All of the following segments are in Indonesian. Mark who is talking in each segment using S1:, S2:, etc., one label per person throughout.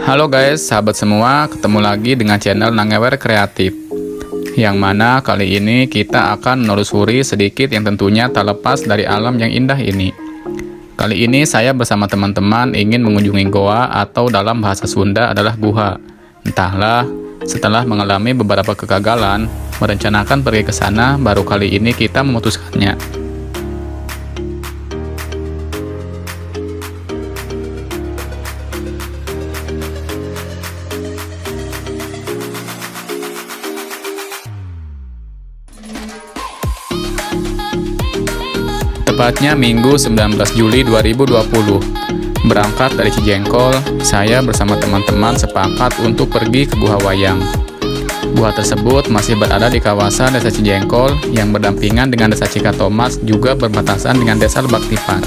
S1: Halo guys, sahabat semua, ketemu lagi dengan channel Nangewer Kreatif. Yang mana kali ini kita akan menelusuri sedikit yang tentunya tak lepas dari alam yang indah ini. Kali ini saya bersama teman-teman ingin mengunjungi goa atau dalam bahasa Sunda adalah guha. Entahlah, setelah mengalami beberapa kegagalan, merencanakan pergi ke sana, baru kali ini kita memutuskannya. Tepatnya Minggu 19 Juli 2020. Berangkat dari Cijengkol, saya bersama teman-teman sepakat untuk pergi ke Guha Wayang. Guha tersebut masih berada di kawasan Desa Cijengkol yang berdampingan dengan Desa Cikatomas, juga berbatasan dengan Desa Lebak Tipar.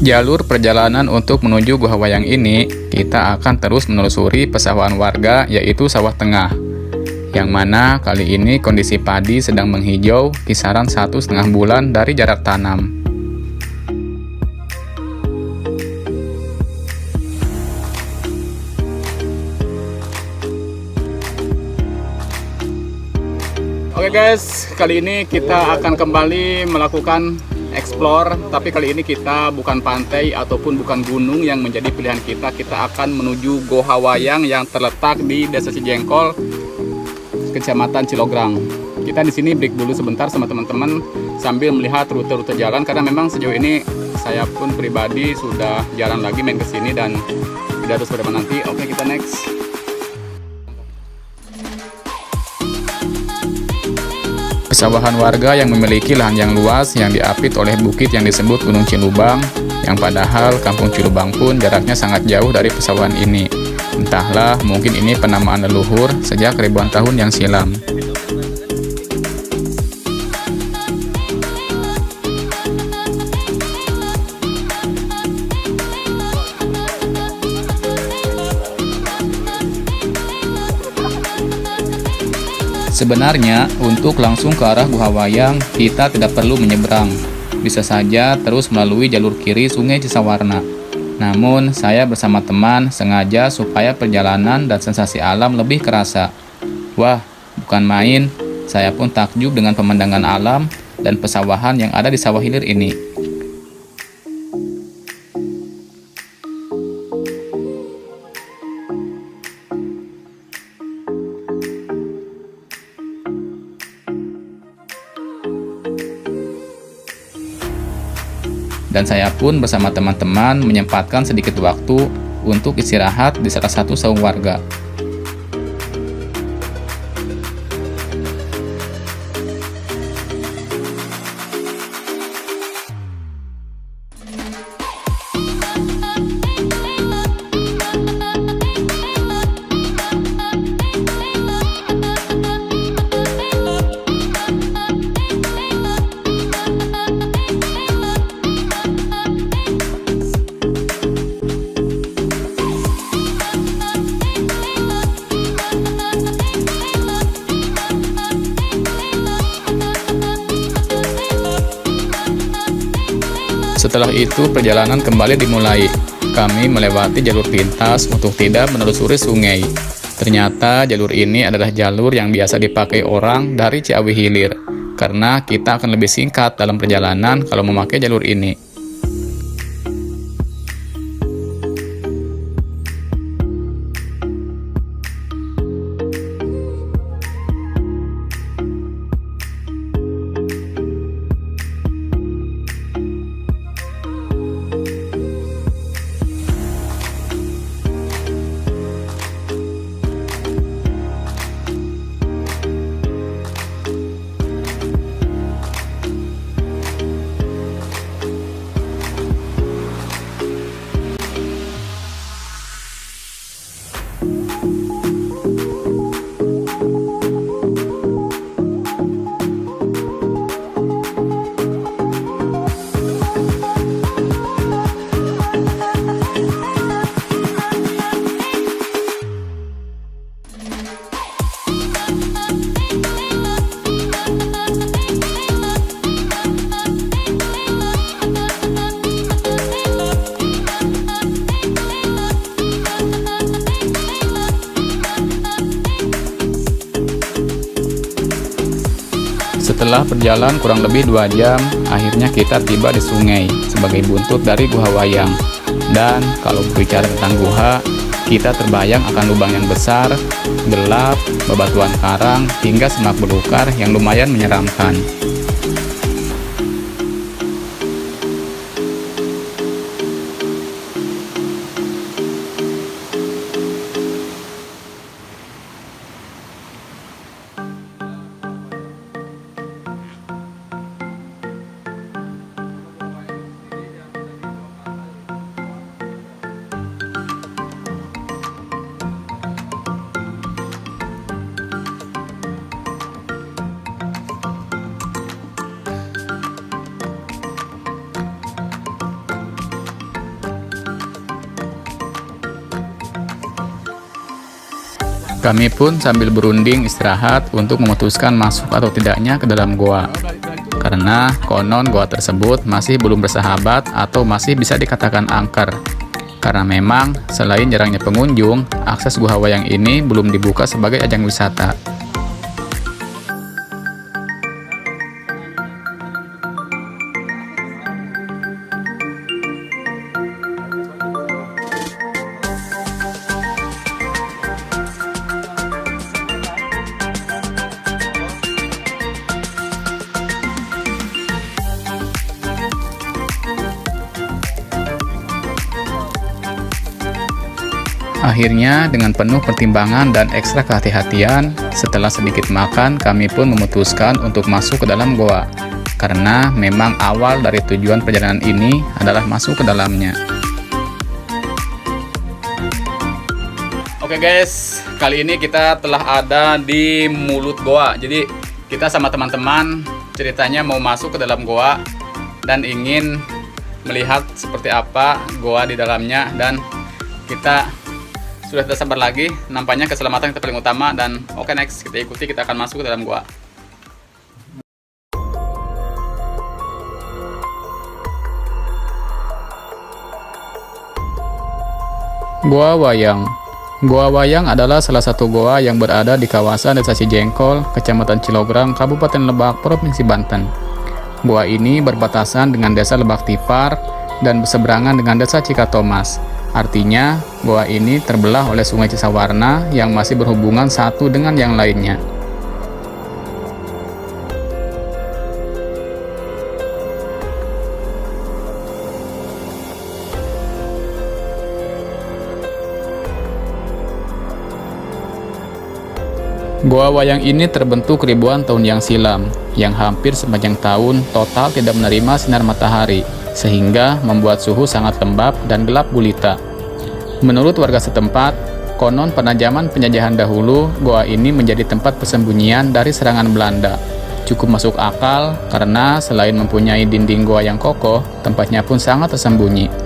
S1: Jalur perjalanan untuk menuju Guha Wayang ini, kita akan terus menelusuri pesawahan warga, yaitu sawah tengah. Yang mana kali ini kondisi padi sedang menghijau, kisaran 1,5 bulan dari jarak tanam. Oke guys, kali ini kita akan kembali melakukan explore, tapi kali ini kita bukan pantai ataupun bukan gunung yang menjadi pilihan kita. Kita akan menuju Guha Wayang yang terletak di Desa Cijengkol, Kecamatan Cilograng. Kita di sini break dulu sebentar sama teman-teman sambil melihat rute-rute jalan, karena memang sejauh ini saya pun pribadi sudah jarang lagi main ke sini dan tidak harus pada nanti. Oke, kita next. Pesawahan warga yang memiliki lahan yang luas yang diapit oleh bukit yang disebut Gunung Cilubang, yang padahal Kampung Cilubang pun jaraknya sangat jauh dari pesawahan ini. Entahlah, mungkin ini penamaan leluhur sejak ribuan tahun yang silam. Sebenarnya, untuk langsung ke arah Guha Wayang, kita tidak perlu menyeberang. Bisa saja terus melalui jalur kiri Sungai Cisawarna. Namun, saya bersama teman sengaja supaya perjalanan dan sensasi alam lebih kerasa. Wah, bukan main, saya pun takjub dengan pemandangan alam dan pesawahan yang ada di sawah hilir ini. Dan saya pun bersama teman-teman menyempatkan sedikit waktu untuk istirahat di salah satu saung warga. Setelah itu perjalanan kembali dimulai. Kami melewati jalur pintas untuk tidak menelusuri sungai. Ternyata jalur ini adalah jalur yang biasa dipakai orang dari Ciawi Hilir, karena kita akan lebih singkat dalam perjalanan kalau memakai jalur ini. Setelah berjalan kurang lebih 2 jam, akhirnya kita tiba di sungai sebagai buntut dari Gua Wayang. Dan kalau berbicara tentang gua, kita terbayang akan lubang yang besar, gelap, bebatuan karang, hingga semak belukar yang lumayan menyeramkan. Kami pun sambil berunding istirahat untuk memutuskan masuk atau tidaknya ke dalam goa. Karena konon goa tersebut masih belum bersahabat atau masih bisa dikatakan angker. Karena memang selain jarangnya pengunjung, akses Gua Wayang ini belum dibuka sebagai ajang wisata. Akhirnya, dengan penuh pertimbangan dan ekstra kehati-hatian, setelah sedikit makan, kami pun memutuskan untuk masuk ke dalam goa. Karena memang awal dari tujuan perjalanan ini adalah masuk ke dalamnya. Oke guys, kali ini kita telah ada di mulut goa. Jadi kita sama teman-teman ceritanya mau masuk ke dalam goa dan ingin melihat seperti apa goa di dalamnya, dan kita sudah tidak sabar lagi. Nampaknya keselamatan kita paling utama, dan oke, next kita ikuti, kita akan masuk ke dalam goa. Gua Wayang. Gua Wayang adalah salah satu goa yang berada di kawasan Desa Cijengkol, Kecamatan Cilograng, Kabupaten Lebak, Provinsi Banten. Goa ini berbatasan dengan Desa Lebak Tipar dan berseberangan dengan Desa Cikatomas. Artinya, goa ini terbelah oleh Sungai Cisawarna yang masih berhubungan satu dengan yang lainnya. Gua Wayang ini terbentuk ribuan tahun yang silam, yang hampir sepanjang tahun total tidak menerima sinar matahari, sehingga membuat suhu sangat lembab dan gelap gulita. Menurut warga setempat, konon pada zaman penjajahan dahulu, goa ini menjadi tempat persembunyian dari serangan Belanda. Cukup masuk akal karena selain mempunyai dinding goa yang kokoh, tempatnya pun sangat tersembunyi.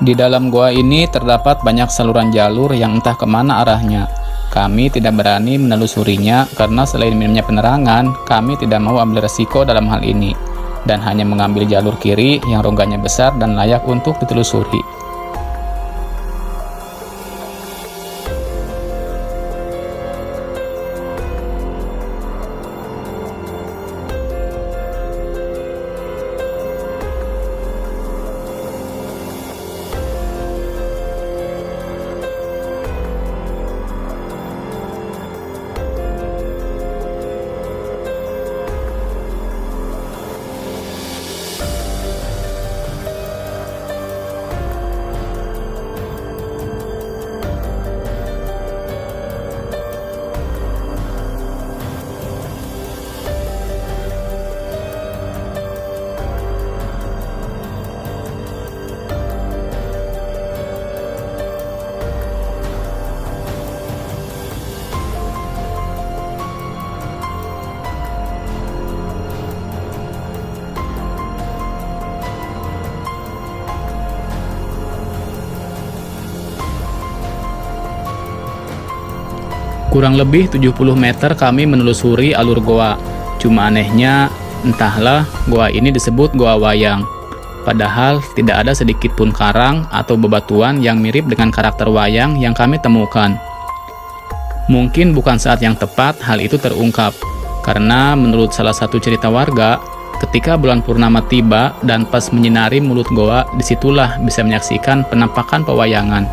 S1: Di dalam goa ini terdapat banyak saluran jalur yang entah kemana arahnya. Kami tidak berani menelusurinya karena selain minimnya penerangan, kami tidak mau ambil resiko dalam hal ini, dan hanya mengambil jalur kiri yang rongganya besar dan layak untuk ditelusuri.
S2: Kurang lebih 70 meter kami menelusuri alur goa. Cuma anehnya, entahlah goa ini disebut Goa Wayang. Padahal tidak ada sedikit pun karang atau bebatuan yang mirip dengan karakter wayang yang kami temukan. Mungkin bukan saat yang tepat hal itu terungkap, karena menurut salah satu cerita warga, ketika bulan purnama tiba dan pas menyinari mulut goa, disitulah bisa menyaksikan penampakan pewayangan.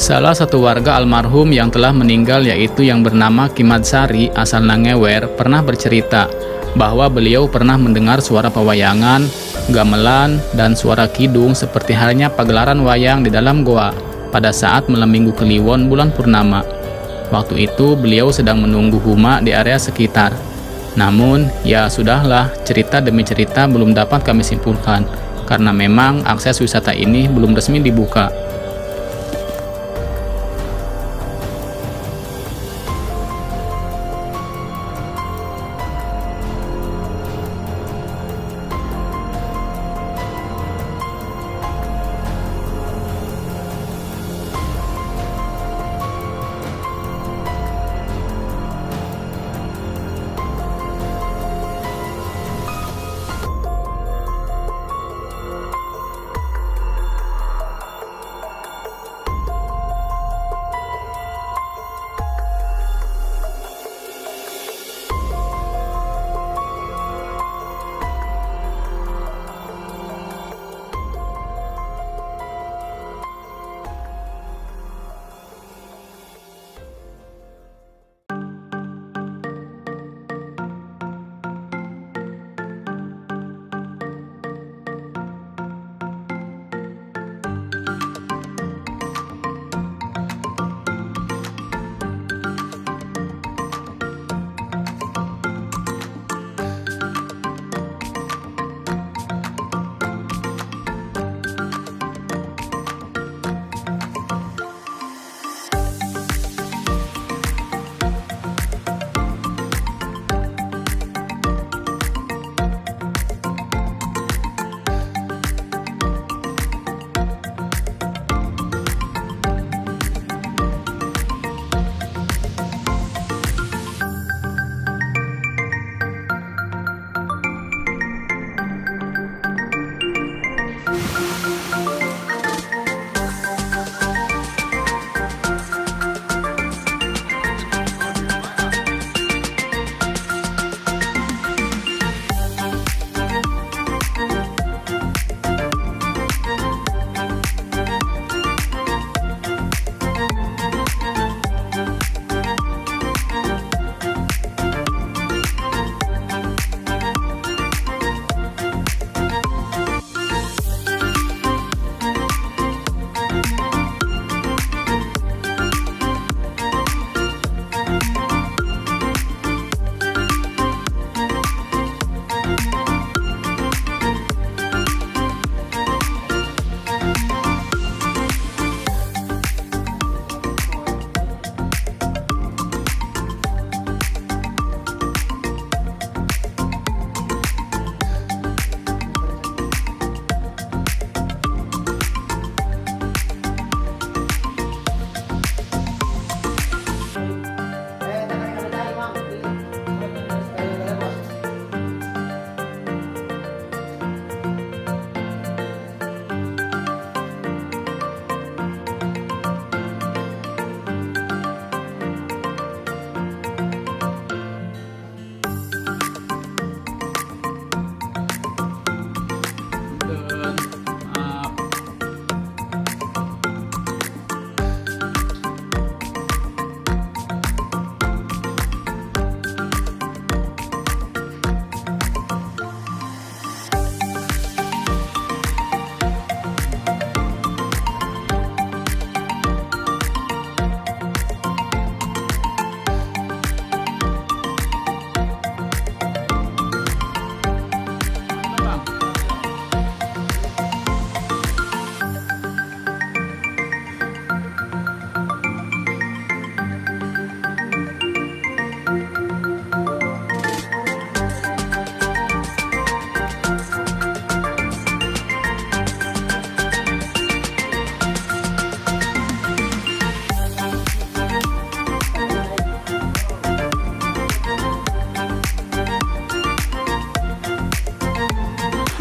S2: Salah satu warga almarhum yang telah meninggal yaitu yang bernama Kimadsari asal Nangewer pernah bercerita bahwa beliau pernah mendengar suara pewayangan, gamelan, dan suara kidung seperti halnya pagelaran wayang di dalam goa pada saat malam minggu Kliwon bulan purnama. Waktu itu beliau sedang menunggu Huma di area sekitar. Namun, ya sudahlah, cerita demi cerita belum dapat kami simpulkan karena memang akses wisata ini belum resmi dibuka.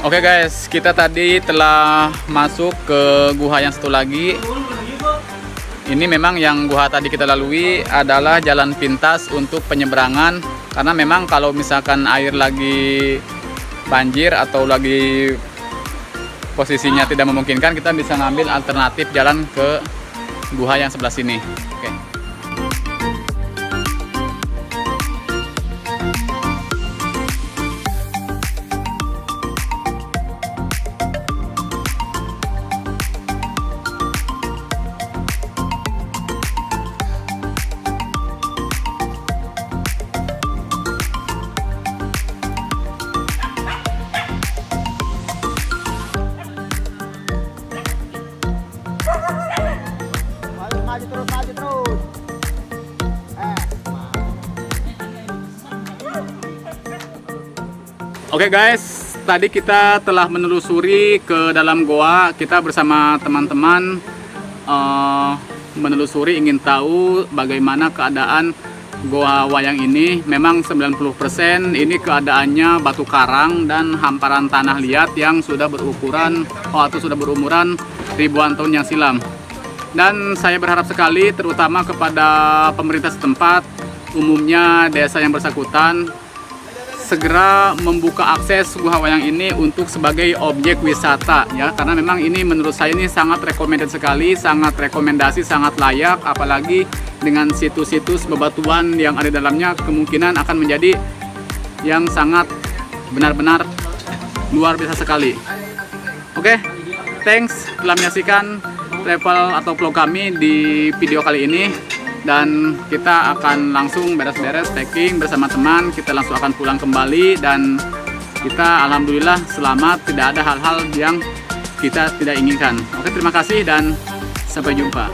S1: Oke guys, kita tadi telah masuk ke gua yang satu lagi. Ini memang yang gua tadi kita lalui adalah jalan pintas untuk penyeberangan, karena memang kalau misalkan air lagi banjir atau lagi posisinya tidak memungkinkan, kita bisa ngambil alternatif jalan ke gua yang sebelah sini. Oke.
S3: Maju terus.
S1: Oke guys, tadi kita telah menelusuri ke dalam goa. Kita bersama teman-teman menelusuri, ingin tahu bagaimana keadaan goa wayang ini. Memang 90% ini keadaannya batu karang dan hamparan tanah liat yang sudah berukuran atau sudah berumuran ribuan tahun yang silam. Dan saya berharap sekali terutama kepada pemerintah setempat, umumnya desa yang bersangkutan, segera membuka akses Gua Wayang ini untuk sebagai objek wisata ya, karena memang ini menurut saya ini sangat recommended sekali, sangat rekomendasi, sangat layak, apalagi dengan situs-situs bebatuan yang ada di dalamnya kemungkinan akan menjadi yang sangat benar-benar luar biasa sekali. Oke, thanks telah menyaksikan travel atau vlog kami di video kali ini. Dan kita akan langsung beres-beres packing bersama teman. Kita langsung akan pulang kembali dan kita alhamdulillah selamat, tidak ada hal-hal yang kita tidak inginkan. Oke, terima kasih dan sampai jumpa.